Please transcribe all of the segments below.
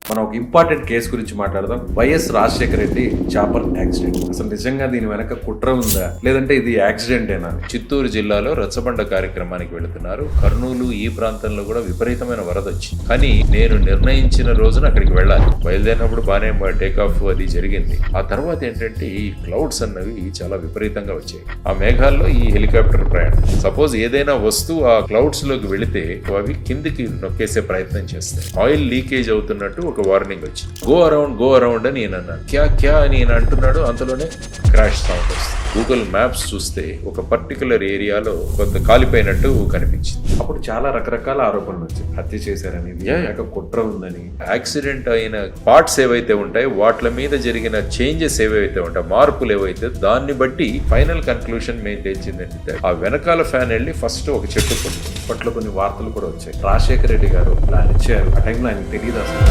మనం ఒక important case గురించి మాట్లాడదాం. YS Rajasekhara Reddy chopper accident. అసలు నిజంగా దీని వెనక కుట్ర ఉందా, లేదంటే ఇది యాక్సిడెంటేనా? చిత్తూరు జిల్లాలో రచ్చబండ కార్యక్రమానికి వెళుతున్నారు. కర్నూలు ఈ ప్రాంతంలో కూడా విపరీతమైన వరద వచ్చింది. కానీ నేను నిర్ణయించిన రోజున అక్కడికి వెళ్ళాలి. బయలుదేరినప్పుడు బాగానే టేక్ ఆఫ్ అది జరిగింది. ఆ తర్వాత ఏంటంటే ఈ క్లౌడ్స్ అన్నవి చాలా విపరీతంగా వచ్చాయి. ఆ మేఘాల్లో ఈ హెలికాప్టర్ ప్రయాణం. సపోజ్ ఏదైనా వస్తువు ఆ క్లౌడ్స్ లోకి వెళితే అవి కిందికి నొక్కేసే ప్రయత్నం చేస్తాయి. ఆయిల్ లీకేజ్ అవుతున్నట్టు ఒక వార్నింగ్ వచ్చింది. గో అరౌండ్ అని నేను అన్నాను. క్యా అని నేను అంటున్నాడు, అంతలోనే క్రాష్ సౌండ్ వస్తుంది. గూగుల్ మ్యాప్స్ చూస్తే ఒక పర్టికులర్ ఏరియాలో కొంత కాలిపోయినట్టు కనిపించింది. అప్పుడు చాలా రకరకాల ఆరోపణలు వచ్చాయి. హత్య చేశారని, వెనక కుట్ర ఉందని. యాక్సిడెంట్ అయిన పార్ట్స్ ఏవైతే ఉంటాయో వాటి మీద జరిగిన చేంజెస్ ఏవైతే ఉంటాయో, మార్పులు ఏవైతే, దాన్ని బట్టి ఫైనల్ కన్క్లూషన్ మేము తెచ్చిందంటే ఆ వెనకాల ఫ్యాన్ వెళ్ళి ఫస్ట్ ఒక చెట్టు కొట్టింది. అప్పట్లో కొన్ని వార్తలు కూడా వచ్చాయి. రాజశేఖర రెడ్డి గారు ప్లాన్ ఇచ్చారు. ఆ టైంలో ఆయనకు తెలియదు అసలు.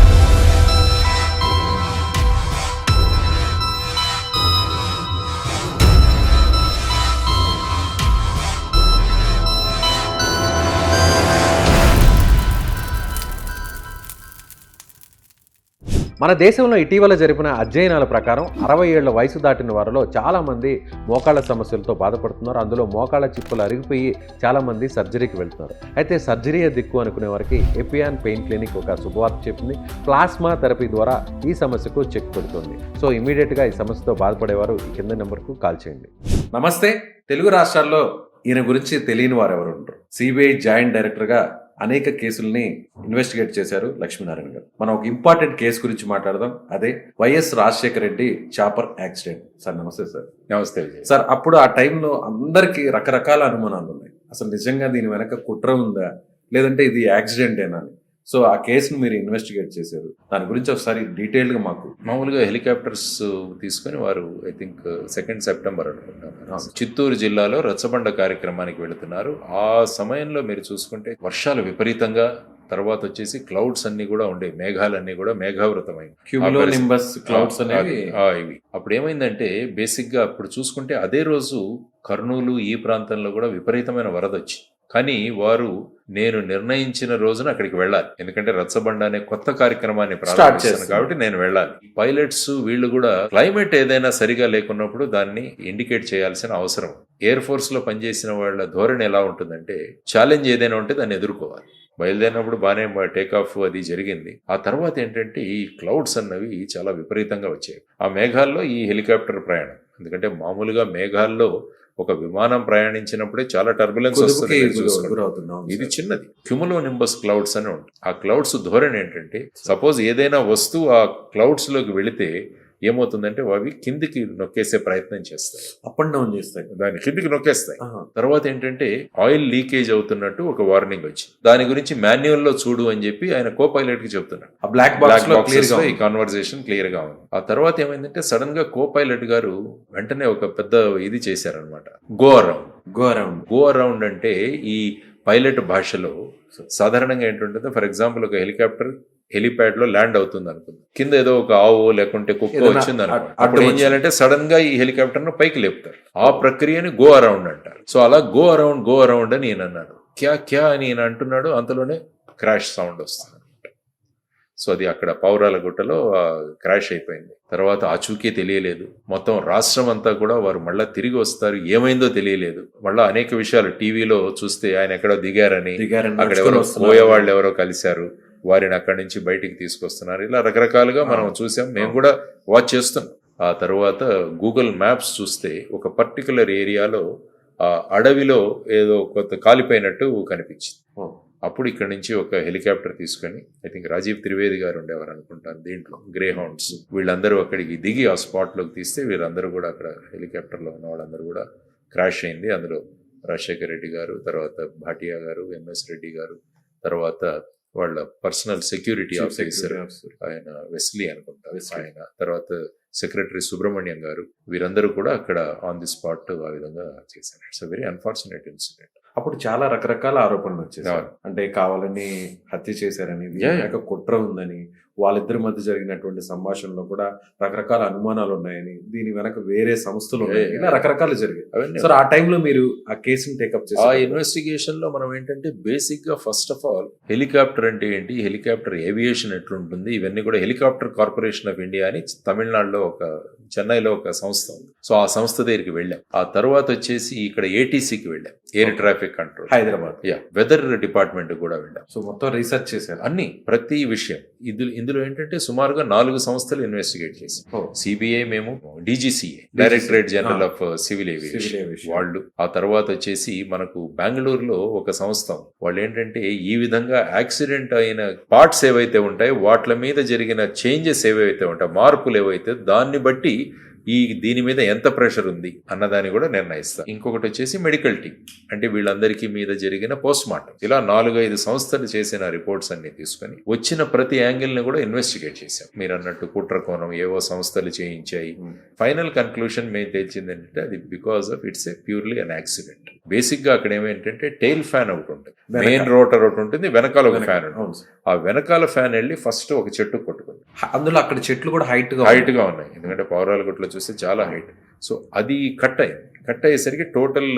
మన దేశంలో ఇటీవల జరిపిన అధ్యయనాల ప్రకారం 60 ఏళ్ల వయసు దాటిన వారిలో చాలామంది మోకాళ్ళ సమస్యలతో బాధపడుతున్నారు. అందులో మోకాళ్ళ చిప్పులు అరిగిపోయి చాలామంది సర్జరీకి వెళ్తున్నారు. అయితే సర్జరీయే దిక్కు అనుకునే వారికి ఎపియాన్ పెయిన్ క్లినిక్ ఒక శుభవార్త చెప్పింది. ప్లాస్మా థెరపీ ద్వారా ఈ సమస్యకు చెక్ పెడుతుంది. సో ఇమీడియట్గా ఈ సమస్యతో బాధపడేవారు ఈ కింద నెంబర్కు కాల్ చేయండి. నమస్తే. తెలుగు రాష్ట్రాల్లో ఈయన గురించి తెలియని వారు ఎవరు ఉండరు. సిబిఐ జాయింట్ డైరెక్టర్గా అనేక కేసుల్ని ఇన్వెస్టిగేట్ చేశారు లక్ష్మీనారాయణ గారు. మనం ఒక ఇంపార్టెంట్ కేసు గురించి మాట్లాడదాం. అదే YS Rajasekhara Reddy chopper accident. Sir నమస్తే. సార్ నమస్తే సార్. అప్పుడు ఆ టైంలో అందరికీ రకరకాల అనుమానాలు ఉన్నాయి. అసలు నిజంగా దీని వెనక కుట్ర ఉందా, లేదంటే ఇది యాక్సిడెంటేనా అని. సో ఆ కేసును మీరు ఇన్వెస్టిగేట్ చేశారు. దాని గురించి ఒకసారి డీటెయిల్గా మాకు. మామూలుగా హెలికాప్టర్స్ తీసుకుని వారు ఐ థింక్ 2 సెప్టెంబర్ అనుకుంటాను చిత్తూరు జిల్లాలో రచ్చబండ కార్యక్రమానికి వెళుతున్నారు. ఆ సమయంలో మీరు చూసుకుంటే వర్షాలు విపరీతంగా, తర్వాత వచ్చేసి క్లౌడ్స్ అన్ని కూడా ఉండే, మేఘాలన్నీ కూడా మేఘావృతమైంది. క్యూములోనింబస్ క్లౌడ్స్ అనేవి ఇవి. అప్పుడు ఏమైందంటే బేసిక్ గా అప్పుడు చూసుకుంటే అదే రోజు కర్నూలు ఈ ప్రాంతంలో కూడా విపరీతమైన వరద వచ్చింది. కానీ వారు నేను నిర్ణయించిన రోజున అక్కడికి వెళ్ళాలి. ఎందుకంటే రచ్చబండ అనే కొత్త కార్యక్రమాన్ని ప్రారంభిస్తాను కాబట్టి నేను వెళ్ళాలి. పైలట్స్ వీళ్ళు కూడా క్లైమేట్ ఏదైనా సరిగా లేకున్నప్పుడు దాన్ని ఇండికేట్ చేయాల్సిన అవసరం. ఎయిర్ ఫోర్స్ లో పనిచేసిన వాళ్ళ ధోరణి ఎలా ఉంటుందంటే ఛాలెంజ్ ఏదైనా ఉంటే దాన్ని ఎదుర్కోవాలి. బయలుదేరినప్పుడు బాగానే టేక్ ఆఫ్ అది జరిగింది. ఆ తర్వాత ఏంటంటే ఈ క్లౌడ్స్ అన్నవి చాలా విపరీతంగా వచ్చాయి. ఆ మేఘాల్లో ఈ హెలికాప్టర్ ప్రయాణం. ఎందుకంటే మామూలుగా మేఘాల్లో ఒక విమానం ప్రయాణించినప్పుడే చాలా టర్బులెన్స్ వస్తుంది. ఇది చిన్నది క్యూములోనింబస్ క్లౌడ్స్ అని ఉంటుంది. ఆ క్లౌడ్స్ ధోరణి ఏంటంటే సపోజ్ ఏదైనా వస్తువు ఆ క్లౌడ్స్ లోకి వెళితే ఏమవుతుందంటే అవి కిందికి నొక్కేసే ప్రయత్నం చేస్తాయి. అప్ అండ్ డౌన్ చేస్తాయి, దాన్ని కిందికి నొక్కేస్తాయి. తర్వాత ఏంటంటే ఆయిల్ లీకేజ్ అవుతున్నట్టు ఒక వార్నింగ్ వచ్చింది. దాని గురించి మాన్యువల్ లో చూడు అని చెప్పి ఆయన కో పైలట్ కి చెప్తున్నాడు. ఆ బ్లాక్ బాక్స్ ఈ కాన్వర్సేషన్ క్లియర్ గా ఉంది. ఆ తర్వాత ఏమైందంటే సడన్ గా కో పైలట్ గారు వెంటనే ఒక పెద్ద ఇది చేశారనమాట. గో అరౌండ్ అంటే ఈ పైలట్ భాషలో సాధారణంగా ఏంటంటే ఫర్ ఎగ్జాంపుల్ ఒక హెలికాప్టర్ హెలిప్యాడ్ లో ల్యాండ్ అవుతుంది అనుకుంది. కింద ఏదో ఒక ఆవు లేకుంటే కుక్క వచ్చింది అనుకోండి. అప్పుడు ఏం చేయాలంటే సడన్ గా ఈ హెలికాప్టర్ ను పైకి లేపుతారు. ఆ ప్రక్రియని గో అరౌండ్ అంటారు. సో అలా గో అరౌండ్ అని నేను అన్నాడు. క్యా అని నేను అంటున్నాడు, అంతలోనే క్రాష్ సౌండ్ వస్తుంది. సో అది అక్కడ పౌరాల గుట్టలో క్రాష్ అయిపోయింది. తర్వాత ఆచూకీ తెలియలేదు. మొత్తం రాష్ట్రం అంతా కూడా వారు మళ్ళా తిరిగి వస్తారు, ఏమైందో తెలియలేదు. మళ్ళా అనేక విషయాలు టీవీలో చూస్తే ఆయన ఎక్కడో దిగారని, అక్కడ ఎవరో పోయేవాళ్ళు ఎవరో కలిశారు, వారిని అక్కడి నుంచి బయటికి తీసుకొస్తున్నారు. ఇలా రకరకాలుగా మనం చూసాం, మేము కూడా వాచ్ చేస్తున్నాం. ఆ తర్వాత గూగుల్ మ్యాప్స్ చూస్తే ఒక పర్టికులర్ ఏరియాలో ఆ అడవిలో ఏదో కొత్త కాలిపోయినట్టు కనిపించింది. అప్పుడు ఇక్కడ నుంచి ఒక హెలికాప్టర్ తీసుకొని ఐ థింక్ రాజీవ్ త్రివేది గారు ఉండేవారు అనుకుంటాను దీంట్లో, గ్రే హౌండ్స్ వీళ్ళందరూ అక్కడికి దిగి ఆ స్పాట్ లోకి తీస్తే వీళ్ళందరూ కూడా అక్కడ హెలికాప్టర్ లో ఉన్న వాళ్ళందరూ కూడా క్రాష్ అయింది. అందులో రాజశేఖర రెడ్డి గారు, తర్వాత భాటియా గారు, ఎంఎస్ రెడ్డి గారు, తర్వాత వాళ్ళ పర్సనల్ సెక్యూరిటీ ఆఫీసర్ ఆయన వెస్లీ అనుకుంటారు ఆయన, తర్వాత సెక్రటరీ సుబ్రహ్మణ్యం గారు, వీరందరూ కూడా అక్కడ ఆన్ ది స్పాట్ ఆ విధంగా చేశారు. It's very unfortunate incident. అప్పుడు చాలా రకరకాల ఆరోపణలు వచ్చాయి. అంటే కావాలని హత్య చేశారని, కుట్ర ఉందని, వాళ్ళిద్దరి మధ్య జరిగినటువంటి సంభాషణలో కూడా రకరకాల అనుమానాలు ఉన్నాయని, దీని వెనక వేరే సంస్థలు ఉన్నాయని, ఇలా రకరకాలు జరిగాయి. అవన్నీ సార్ ఆ టైంలో మీరు ఆ కేసుని టేకప్ ఆ చేశారు. ఇన్వెస్టిగేషన్ లో మనం ఏంటంటే బేసిక్ గా ఫస్ట్ ఆఫ్ ఆల్ హెలికాప్టర్ అంటే ఏంటి, హెలికాప్టర్ ఏవియేషన్ ఎట్లుంటుంది, ఇవన్నీ కూడా హెలికాప్టర్ కార్పొరేషన్ ఆఫ్ ఇండియా అని తమిళనాడులో చెన్నైలో ఒక సంస్థ ఉంది. సో ఆ సంస్థ దగ్గరికి వెళ్ళాం. ఆ తర్వాత వచ్చేసి ఇక్కడ ఏటీసీకి వెళ్ళాం, air traffic control Hyderabad. Weather department కూడా వెళ్ళాం. సో మొత్తం రీసెర్చ్ చేశారు. అన్ని ప్రతి విషయం ఇందులో ఏంటంటే సుమారుగా 4 సంస్థలు ఇన్వెస్టిగేట్ చేశాం. సిబిఐ, మేము DGCA, directorate general of civil aviation వాళ్ళు, ఆ తర్వాత వచ్చేసి మనకు బెంగళూరులో ఒక సంస్థ, వాళ్ళు ఏంటంటే ఈ విధంగా యాక్సిడెంట్ అయిన పార్ట్స్ ఏవైతే ఉంటాయో వాటి మీద జరిగిన చేంజెస్ ఏవైతే ఉంటాయో, మార్పులు ఏవైతే, దాన్ని బట్టి దీని మీద ఎంత ప్రెషర్ ఉంది అన్నదాన్ని కూడా నిర్ణయిస్తారు. ఇంకొకటి వచ్చేసి మెడికల్ టీమ్, అంటే వీళ్ళందరికీ మీద జరిగిన పోస్ట్ మార్టం. ఇలా 4-5 సంస్థలు చేసిన రిపోర్ట్స్ అన్ని తీసుకొని వచ్చిన ప్రతి యాంగిల్ ని కూడా ఇన్వెస్టిగేట్ చేశాం. మీరు అన్నట్టు కుట్రకోణం ఏవో సంస్థలు చేయించాయి. ఫైనల్ కన్క్లూషన్ మేము తెలిసింది ఏంటంటే అది because of it's a purely an accident. Basic గా అక్కడ ఏమేంటంటే టెయిల్ ఫ్యాన్ ఒకటి ఉంటుంది, మెయిన్ రోటర్ ఒకటి ఉంటుంది, వెనకాల ఒక ఫ్యాన్ ఉంటుంది. ఆ వెనకాల ఫ్యాన్ వెళ్ళి ఫస్ట్ ఒక చెట్టు కొట్టుకుంది. అందులో అక్కడ చెట్లు కూడా హైట్ గా ఉన్నాయి, ఎందుకంటే పౌరాలగుట్లో చూస్తే చాలా హైట్. సో అది కట్ అయ్యేసరికి టోటల్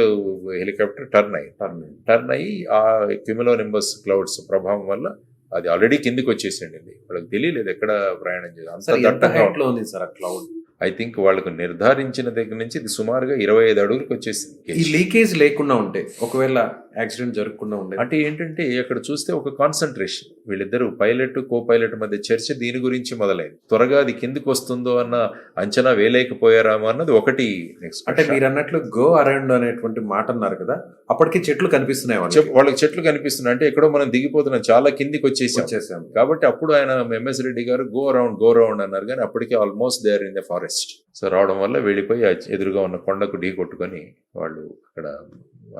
హెలికాప్టర్ టర్న్ అయ్యి ఆ క్యూములోనింబస్ క్లౌడ్స్ ప్రభావం వల్ల అది ఆల్రెడీ కిందికి వచ్చేసింది. వాళ్ళకి తెలియలేదు ఎక్కడ ప్రయాణం చేయాలి, అంత దట్టంగా ఉంది సార్ ఆ క్లౌడ్. ఐ థింక్ వాళ్ళకు నిర్ధారించిన దగ్గర నుంచి ఇది సుమారుగా 25 అడుగులకు వచ్చేసింది. ఈ లీకేజ్ లేకుండా ఉంటే, ఒకవేళ యాక్సిడెంట్ జరగకుండా ఉండే అంటే ఏంటంటే అక్కడ చూస్తే ఒక కాన్సన్ట్రేషన్, వీళ్ళిద్దరు పైలట్ కో పైలట్ మధ్య చర్చ దీని గురించి మొదలైంది. త్వరగా అది కిందికి వస్తుందో అన్న అంచనా వేయలేకపోయారామో అన్నది ఒకటి. నెక్స్ట్ అంటే మీరు అన్నట్లు గో అరౌండ్ అనేటువంటి మాట అన్నారు కదా, అప్పటికి చెట్లు కనిపిస్తున్నాయి వాళ్ళకి చెట్లు కనిపిస్తున్నాయి. అంటే ఎక్కడో మనం దిగిపోతున్నాం, చాలా కిందికి వచ్చేసాం కాబట్టి అప్పుడు ఆయన ఎంఎస్ రెడ్డి గారు గో అరౌండ్ అన్నారు, కానీ అప్పటికే almost they are in the forest. So రావడం వల్ల వెళ్ళిపోయి ఎదురుగా ఉన్న కొండకు ఢీ కొట్టుకొని వాళ్ళు అక్కడ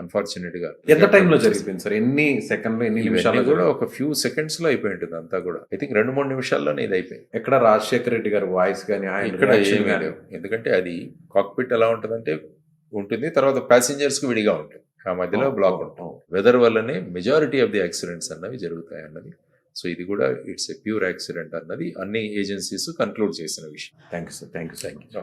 అన్ఫార్చునేట్ గా. ఎంత టైంలో జరిగిపోయింది సార్? ఎన్ని సెకండ్లు, ఎన్ని నిమిషాలు? కూడా ఒక ఫ్యూ సెకండ్స్ లో అయిపోయి ఉంటుంది అంతా కూడా. ఐ థింక్ 2-3 నిమిషాల్లోనే ఇది అయిపోయింది. ఎక్కడ రాజశేఖర రెడ్డి గారి వాయిస్ కానీ ఇక్కడ ఎందుకంటే అది కాక్పిట్ ఎలా ఉంటుందంటే ఉంటుంది, తర్వాత ప్యాసింజర్స్ కి విడిగా ఉంటుంది, ఆ మధ్యలో బ్లాక్ ఉంటుంది. వెదర్ వల్లనే మెజారిటీ ఆఫ్ ది యాక్సిడెంట్స్ అన్నవి జరుగుతాయి అన్నది. సో ఇది కూడా ఇట్స్ ఎ ప్యూర్ యాక్సిడెంట్ అన్నది అన్ని ఏజెన్సీస్ కన్క్లూడ్ చేసిన విషయం. Thank you sir. Thank you.